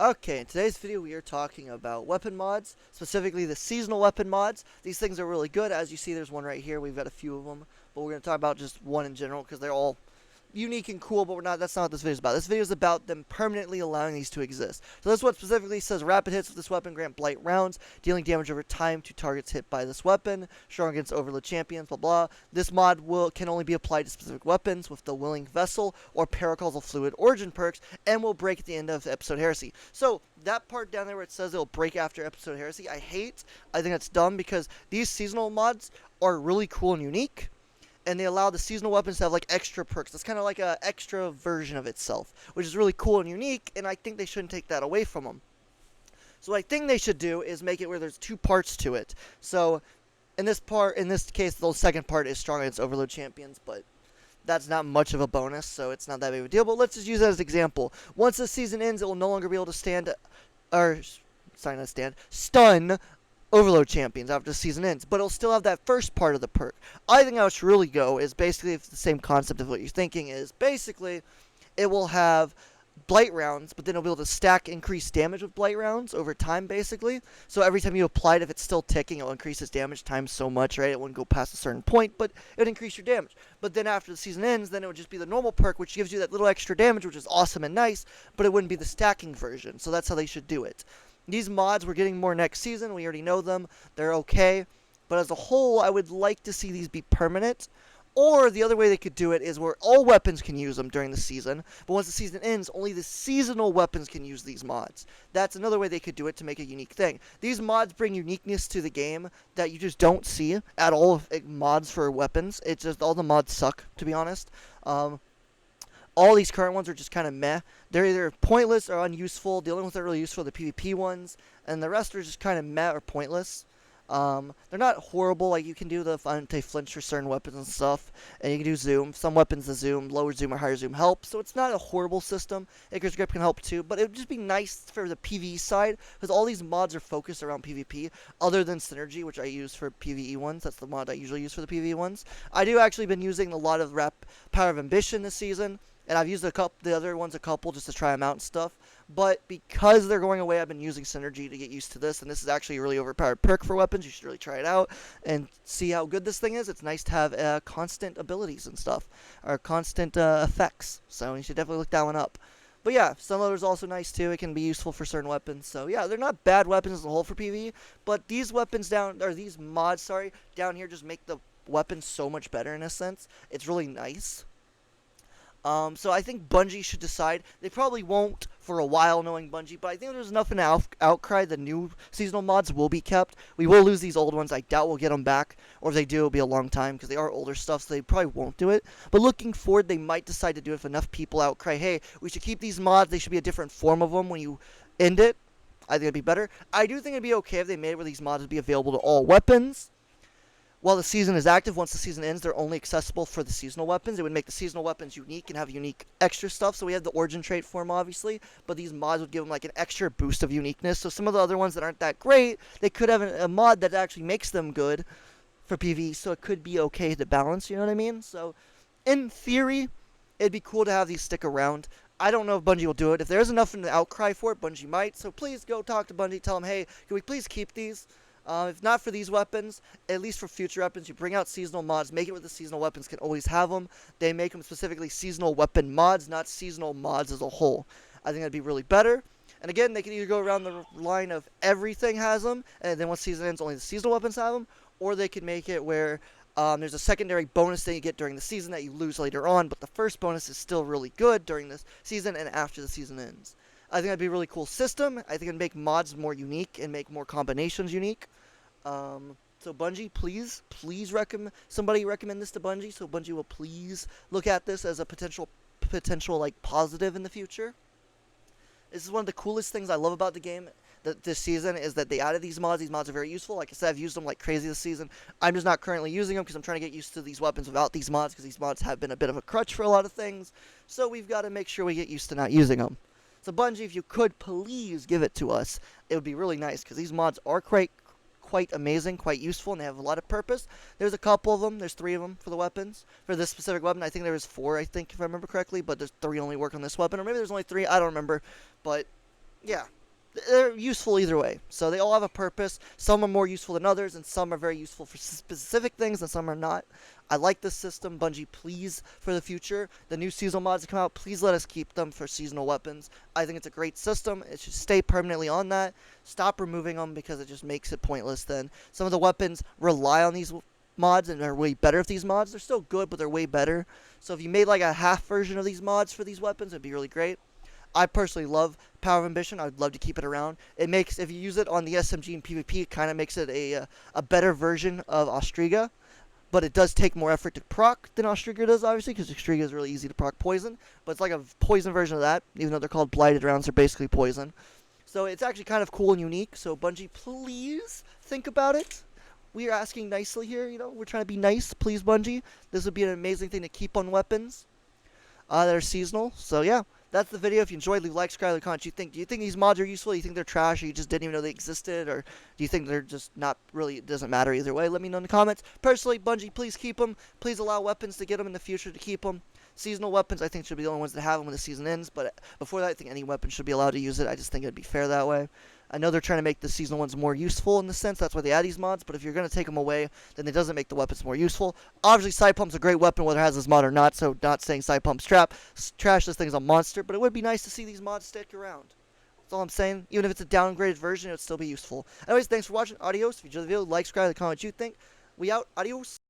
Okay, in today's video we are talking about weapon mods, specifically the seasonal weapon mods. These things are really good. As you see, there's one right here. We've got a few of them, but we're going to talk about just one in general because they're all unique and cool, but that's not what this video is about. This video is about them permanently allowing these to exist. So this one specifically says rapid hits with this weapon grant blight rounds, dealing damage over time to targets hit by this weapon, strong against overload champions, blah blah. This mod can only be applied to specific weapons with the Willing Vessel or Paracausal Fluid Origin perks, and will break at the end of Episode Heresy. So that part down there where it says it'll break after Episode Heresy, I think that's dumb because these seasonal mods are really cool and unique, and they allow the seasonal weapons to have like extra perks. It's kind of like a extra version of itself, which is really cool and unique, and I think they shouldn't take that away from them. So what I think they should do is make it where there's two parts to it. So in this case, the second part is strong against overload champions, but that's not much of a bonus, so it's not that big of a deal. But let's just use that as an example. Once the season ends, it will no longer be able to stun overload champions after the season ends, but it'll still have that first part of the perk. I think how it should really go is basically the same concept of what you're thinking is basically it will have blight rounds, but then it'll be able to stack increased damage with blight rounds over time, basically. So every time you apply it, if it's still ticking, it'll increase its damage times so much, right? It wouldn't go past a certain point, but it would increase your damage. But then after the season ends, then it would just be the normal perk, which gives you that little extra damage, which is awesome and nice, but it wouldn't be the stacking version. So that's how they should do it. These mods, we're getting more next season. We already know them. They're okay. But as a whole, I would like to see these be permanent. Or the other way they could do it is where all weapons can use them during the season. But once the season ends, only the seasonal weapons can use these mods. That's another way they could do it to make a unique thing. These mods bring uniqueness to the game that you just don't see at all of mods for weapons. It's just all the mods suck, to be honest. All these current ones are just kind of meh. They're either pointless or unuseful. The only ones that are really useful are the PvP ones, and the rest are just kind of meh or pointless. They're not horrible. Like, you can do the anti-flinch for certain weapons and stuff, and you can do zoom. Some weapons, the zoom, lower zoom or higher zoom help, so it's not a horrible system. Icarus Grip can help too, but it would just be nice for the PvE side, because all these mods are focused around PvP, other than Synergy, which I use for PvE ones. That's the mod I usually use for the PvE ones. I do actually been using a lot of Power of Ambition this season, and I've used the other ones a couple just to try them out and stuff. But because they're going away, I've been using Synergy to get used to this, and this is actually a really overpowered perk for weapons. You should really try it out and see how good this thing is. It's nice to have constant abilities and stuff, or constant effects, so you should definitely look that one up. But yeah, Sunloader is also nice too. It can be useful for certain weapons. So yeah, they're not bad weapons as a whole for PvE, but these these mods, down here just make the weapons so much better in a sense. It's really nice. So I think Bungie should decide. They probably won't for a while, knowing Bungie, but I think there's enough in outcry. The new seasonal mods will be kept. We will lose these old ones. I doubt we'll get them back, or if they do, it'll be a long time because they are older stuff, so they probably won't do it. But looking forward, they might decide to do it if enough people outcry, hey, we should keep these mods. They should be a different form of them when you end it. I think it'd be better. I do think it'd be okay if they made it where these mods would be available to all weapons. While the season is active, once the season ends, they're only accessible for the seasonal weapons. It would make the seasonal weapons unique and have unique extra stuff. So we have the origin trait form, obviously, but these mods would give them like an extra boost of uniqueness. So some of the other ones that aren't that great, they could have a mod that actually makes them good for PvE, so it could be okay to balance, you know what I mean? So in theory, it'd be cool to have these stick around. I don't know if Bungie will do it. If there's enough in the outcry for it, Bungie might. So please go talk to Bungie, tell them, hey, can we please keep these? If not for these weapons, at least for future weapons, you bring out seasonal mods, make it where the seasonal weapons can always have them. They make them specifically seasonal weapon mods, not seasonal mods as a whole. I think that'd be really better. And again, they can either go around the line of everything has them, and then once season ends, only the seasonal weapons have them, or they can make it where there's a secondary bonus that you get during the season that you lose later on, but the first bonus is still really good during this season and after the season ends. I think that'd be a really cool system. I think it'd make mods more unique and make more combinations unique. So Bungie, please somebody recommend this to Bungie, so Bungie will please look at this as a potential like positive in the future. This is one of the coolest things I love about the game this season is that they added these mods. These mods are very useful. Like I said, I've used them like crazy this season. I'm just not currently using them because I'm trying to get used to these weapons without these mods, because these mods have been a bit of a crutch for a lot of things. So we've got to make sure we get used to not using them. So Bungie, if you could please give it to us, it would be really nice, because these mods are quite amazing, quite useful, and they have a lot of purpose. There's a couple of them. There's 3 of them for the weapons. For this specific weapon, I think there was 4, I think, if I remember correctly, but there's 3 only work on this weapon. Or maybe there's only 3, I don't remember. But Yeah, they're useful either way. So they all have a purpose. Some are more useful than others, and some are very useful for specific things, and some are not. I like this system. Bungie, please, for the future, the new seasonal mods that come out, please let us keep them for seasonal weapons. I think it's a great system. It should stay permanently on that. Stop removing them because it just makes it pointless then. Some of the weapons rely on these mods and are way better if these mods. They're still good, but they're way better. So if you made like a half version of these mods for these weapons, it'd be really great. I personally love Power of Ambition. I'd love to keep it around. It makes, if you use it on the SMG and PvP, it kind of makes it a better version of Austriga. But it does take more effort to proc than Austriga does, obviously, because Austriga is really easy to proc poison. But it's like a poison version of that, even though they're called blighted rounds, they're basically poison. So it's actually kind of cool and unique. So Bungie, please think about it. We are asking nicely here, we're trying to be nice. Please, Bungie. This would be an amazing thing to keep on weapons that are seasonal. So yeah, that's the video. If you enjoyed, leave a like, subscribe, leave a comment. Do you think these mods are useful? Do you think they're trash, or you just didn't even know they existed, or do you think they're just not really? It doesn't matter either way. Let me know in the comments. Personally, Bungie, please keep them. Please allow weapons to get them in the future to keep them. Seasonal weapons, I think, should be the only ones that have them when the season ends. But before that, I think any weapon should be allowed to use it. I just think it'd be fair that way. I know they're trying to make the seasonal ones more useful in the sense. That's why they add these mods. But if you're going to take them away, then it doesn't make the weapons more useful. Obviously, Side Pump's a great weapon, whether it has this mod or not. So not saying Side Pump's trash. This thing's a monster. But it would be nice to see these mods stick around. That's all I'm saying. Even if it's a downgraded version, it would still be useful. Anyways, thanks for watching. Adios. If you enjoyed the video, like, subscribe, comment what you think. We out. Adios.